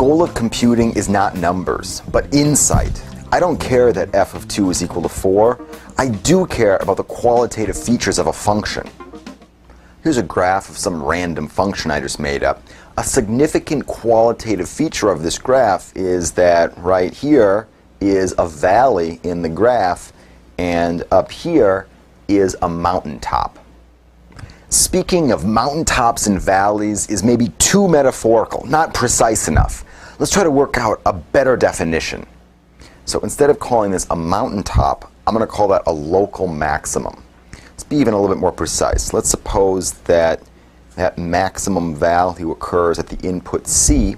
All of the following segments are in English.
goal of computing is not numbers, but insight. I don't care that f of 2 is equal to 4. I do care about the qualitative features of a function. Here's a graph of some random function I just made up. A significant qualitative feature of this graph is that right here is a valley in the graph, and up here is a mountaintop. Speaking of mountaintops and valleys is maybe too metaphorical, not precise enough. Let's try to work out a better definition. So instead of calling this a mountaintop, I'm going to call that a local maximum. Let's be even a little bit more precise. Let's suppose that that maximum value occurs at the input C,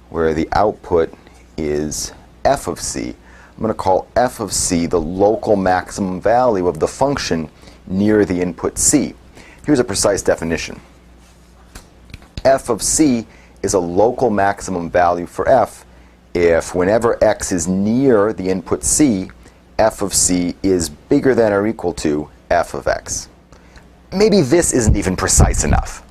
where the output is f of c. I'm going to call f of c the local maximum value of the function near the input C. Here's a precise definition. F of c is a local maximum value for f if whenever x is near the input C, f of c is bigger than or equal to f of x. Maybe this isn't even precise enough.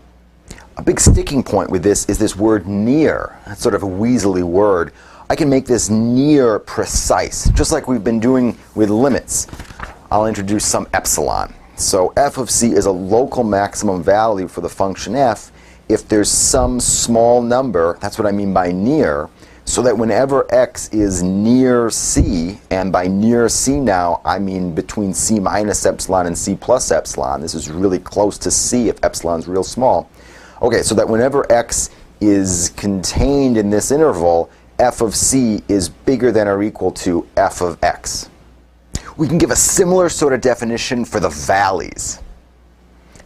A big sticking point with this is this word near. That's sort of a weaselly word. I can make this near precise, just like we've been doing with limits. I'll introduce some epsilon. So f of c is a local maximum value for the function f if there's some small number, that's what I mean by near, so that whenever x is near c, and by near c now I mean between c minus epsilon and c plus epsilon, this is really close to c if epsilon's real small. Okay, so that whenever x is contained in this interval, f of c is bigger than or equal to f of x. We can give a similar sort of definition for the valleys.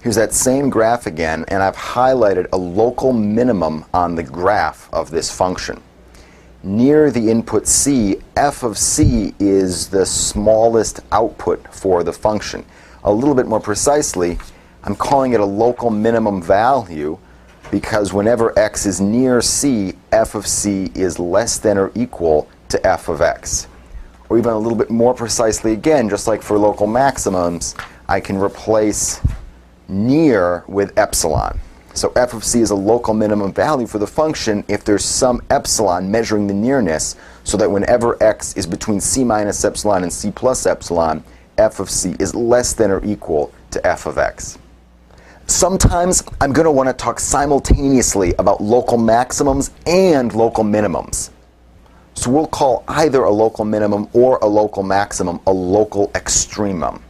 Here's that same graph again, and I've highlighted a local minimum on the graph of this function. Near the input c, f of c is the smallest output for the function. A little bit more precisely, I'm calling it a local minimum value because whenever x is near c, f of c is less than or equal to f of x. Or even a little bit more precisely again, just like for local maximums, I can replace near with epsilon. So f of c is a local minimum value for the function if there's some epsilon measuring the nearness, so that whenever x is between c minus epsilon and c plus epsilon, f of c is less than or equal to f of x. Sometimes I'm going to want to talk simultaneously about local maximums and local minimums. So we'll call either a local minimum or a local maximum a local extremum.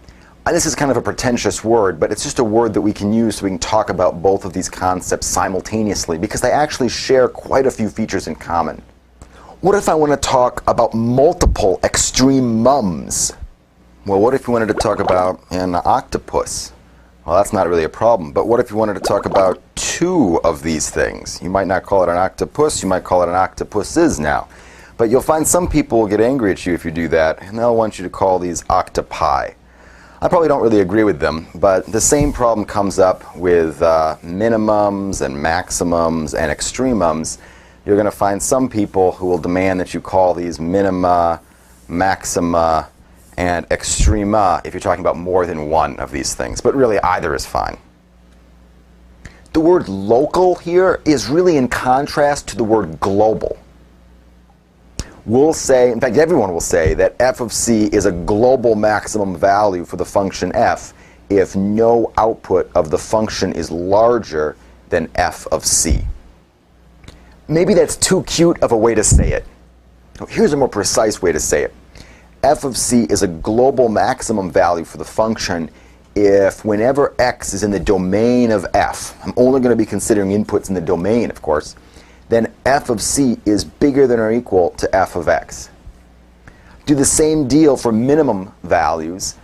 And this is kind of a pretentious word, but it's just a word that we can use so we can talk about both of these concepts simultaneously because they actually share quite a few features in common. What if I want to talk about multiple extremums? Well, what if you wanted to talk about an octopus? Well, that's not really a problem. But what if you wanted to talk about two of these things? You might not call it an octopus, you might call it an octopuses now. But you'll find some people will get angry at you if you do that, and they'll want you to call these octopi. I probably don't really agree with them, but the same problem comes up with minimums and maximums and extremums. You're going to find some people who will demand that you call these minima, maxima, and extrema if you're talking about more than one of these things. But really, either is fine. The word local here is really in contrast to the word global. We'll say, in fact everyone will say, that f of c is a global maximum value for the function f if no output of the function is larger than f of c. Maybe that's too cute of a way to say it. Here's a more precise way to say it. F of c is a global maximum value for the function if whenever x is in the domain of f, I'm only going to be considering inputs in the domain, of course, then f of c is bigger than or equal to f of x. Do the same deal for minimum values.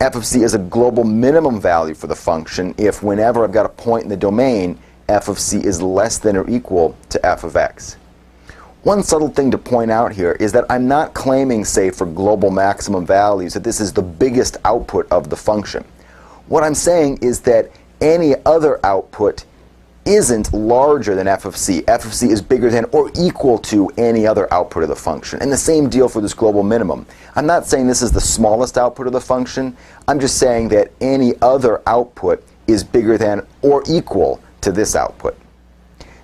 F of c is a global minimum value for the function if whenever I've got a point in the domain, f of c is less than or equal to f of x. One subtle thing to point out here is that I'm not claiming, say, for global maximum values that this is the biggest output of the function. What I'm saying is that any other output isn't larger than f of c. F of c is bigger than or equal to any other output of the function. And the same deal for this global minimum. I'm not saying this is the smallest output of the function. I'm just saying that any other output is bigger than or equal to this output.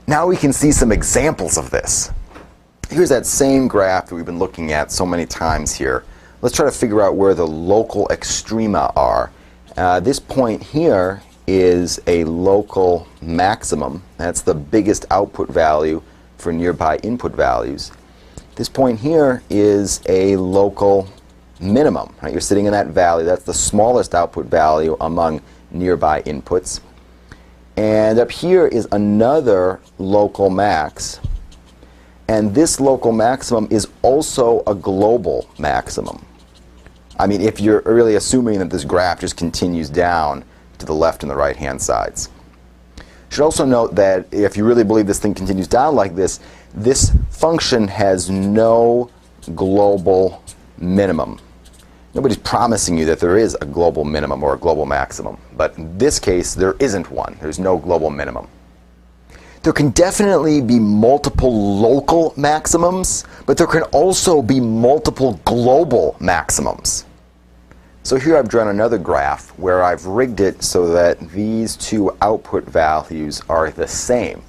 Now we can see some examples of this. Here's that same graph that we've been looking at so many times here. Let's try to figure out where the local extrema are. This point here is a local maximum. That's the biggest output value for nearby input values. This point here is a local minimum. Right? You're sitting in that valley. That's the smallest output value among nearby inputs. And up here is another local max. And this local maximum is also a global maximum. I mean, if you're really assuming that this graph just continues down to the left and the right hand sides. You should also note that if you really believe this thing continues down like this function has no global minimum. Nobody's promising you that there is a global minimum or a global maximum. But in this case, there isn't one. There's no global minimum. There can definitely be multiple local maximums, but there can also be multiple global maximums. So here I've drawn another graph where I've rigged it so that these two output values are the same.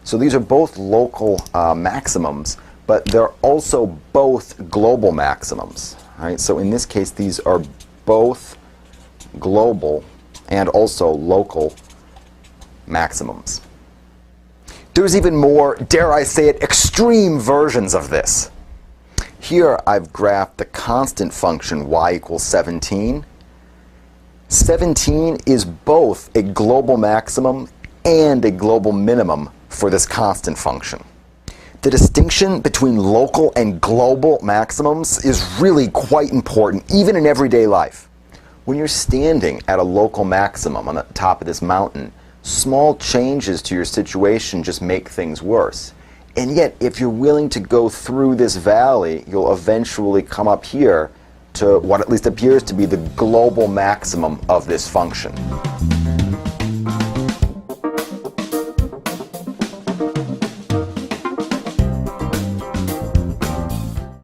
So these are both local maximums, but they're also both global maximums. Right? So in this case, these are both global and also local maximums. There's even more, dare I say it, extreme versions of this. Here I've graphed the constant function y equals 17. 17 is both a global maximum and a global minimum for this constant function. The distinction between local and global maximums is really quite important, even in everyday life. When you're standing at a local maximum on the top of this mountain, small changes to your situation just make things worse. And yet, if you're willing to go through this valley, you'll eventually come up here to what at least appears to be the global maximum of this function.